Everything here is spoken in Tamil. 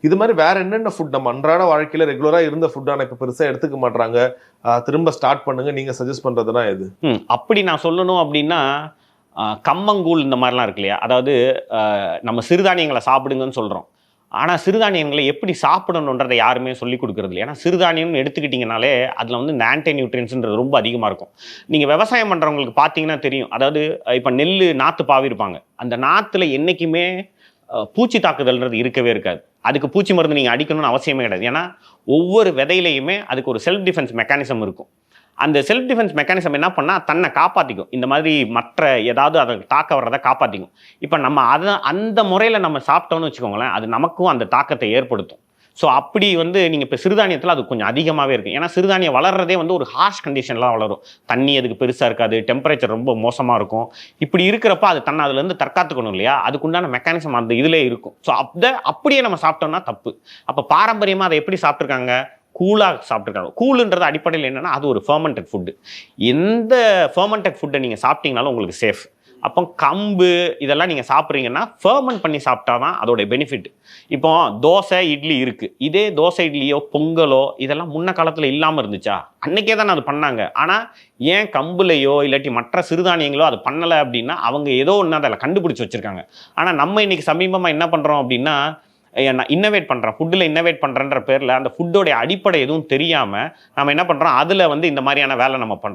இது மாதிரி வேற என்னென்ன ஃபுட் நம்ம அன்றாட வாழ்க்கையில ரெகுலரா இருந்த ஃபுட்டான இப்ப பெருசா எடுத்துக்க மாட்டாங்க, திரும்ப ஸ்டார்ட் பண்ணுங்க நீங்க சஜஸ்ட் பண்றதுனா எது? அப்படி நான் சொல்லணும் அப்படின்னா கம்மங்கூழ் இந்த மாதிரிலாம் இருக்கு இல்லையா, அதாவது நம்ம சிறுதானியங்களை சாப்பிடுங்கன்னு சொல்கிறோம். ஆனால் சிறுதானியங்களை எப்படி சாப்பிடணுன்றதை யாருமே சொல்லிக் கொடுக்குறது இல்லை. ஏன்னா சிறுதானியம்னு எடுத்துக்கிட்டிங்கனாலே அதில் வந்து இந்த ஆன்டி நியூட்ரியன்ஸ்ன்றது ரொம்ப அதிகமாக இருக்கும். நீங்கள் விவசாயம் பண்ணுறவங்களுக்கு பார்த்தீங்கன்னா தெரியும். அதாவது இப்போ நெல் நாற்று பாவிருப்பாங்க, அந்த நாற்றுல என்றைக்குமே பூச்சி தாக்குதல்ன்றது இருக்கவே இருக்காது. அதுக்கு பூச்சி மருந்து நீங்கள் அடிக்கணும்னு அவசியமே கிடையாது. ஏன்னா ஒவ்வொரு விதையிலையுமே அதுக்கு ஒரு செல்ஃப் டிஃபென்ஸ் மெக்கானிசம் இருக்கும். அந்த செல்ஃப் டிஃபென்ஸ் மெக்கானிசம் என்ன பண்ணால் தன்னை காப்பாற்றிக்கும். இந்த மாதிரி மற்ற ஏதாவது அதை தாக்க வர்றதை காப்பாற்றிக்கும். இப்போ நம்ம அந்த முறையில் நம்ம சாப்பிட்டோம்னு வச்சுக்கோங்களேன், அது நமக்கும் அந்த தாக்கத்தை ஏற்படுத்தும். ஸோ அப்படி வந்து நீங்கள் இப்போ சிறுதானியத்தில் அது கொஞ்சம் அதிகமாகவே இருக்கும். ஏன்னா சிறுதானியம் வளர்றதே வந்து ஒரு ஹார்ஷ் கண்டிஷன்லாம் வளரும். தண்ணி அதுக்கு பெருசாக இருக்காது, டெம்பரேச்சர் ரொம்ப மோசமாக இருக்கும். இப்படி இருக்கிறப்ப அது தன்னை அதுலேருந்து தற்காத்துக்கணும் இல்லையா, அதுக்குண்டான மெக்கானிசம் அந்த இதிலே இருக்கும். ஸோ அப்படியே நம்ம சாப்பிட்டோம்னா தப்பு. அப்போ பாரம்பரியமாக அதை எப்படி சாப்பிட்ருக்காங்க, கூலாக சாப்பிட்ருக்காங்க. கூலுன்றது அடிப்படையில் என்னென்னா அது ஒரு ஃபெர்மெண்டட் ஃபுட்டு. எந்த ஃபெர்மெண்டட் ஃபுட்டை நீங்கள் சாப்பிட்டீங்கனாலும் உங்களுக்கு சேஃப். அப்போ கம்பு இதெல்லாம் நீங்கள் சாப்பிட்றீங்கன்னா ஃபெர்மெண்ட் பண்ணி சாப்பிட்டா தான் அதோடைய பெனிஃபிட். இப்போ தோசை இட்லி இருக்குது, இதே தோசை இட்லியோ பொங்கலோ இதெல்லாம் முன்ன காலத்தில் இல்லாமல் இருந்துச்சா? அன்றைக்கே தானே அது பண்ணாங்க. ஆனால் ஏன் கம்புலையோ இல்லாட்டி மற்ற சிறுதானியங்களோ அது பண்ணலை அப்படின்னா அவங்க ஏதோ ஒன்று அதில் கண்டுபிடிச்சி வச்சுருக்காங்க. ஆனால் நம்ம இன்றைக்கி சமீபமாக என்ன பண்ணுறோம் அப்படின்னா, நான் இன்னோவேட் பண்ணுறேன், ஃபுட்டில் இன்னோவேட் பண்ணுறேன்ற பேரில் அந்த ஃபுட்டோடைய அடிப்படை எதுவும் தெரியாமல் நம்ம என்ன பண்ணுறோம், அதில் வந்து இந்த மாதிரியான வேலை நம்ம பண்ணுறோம்.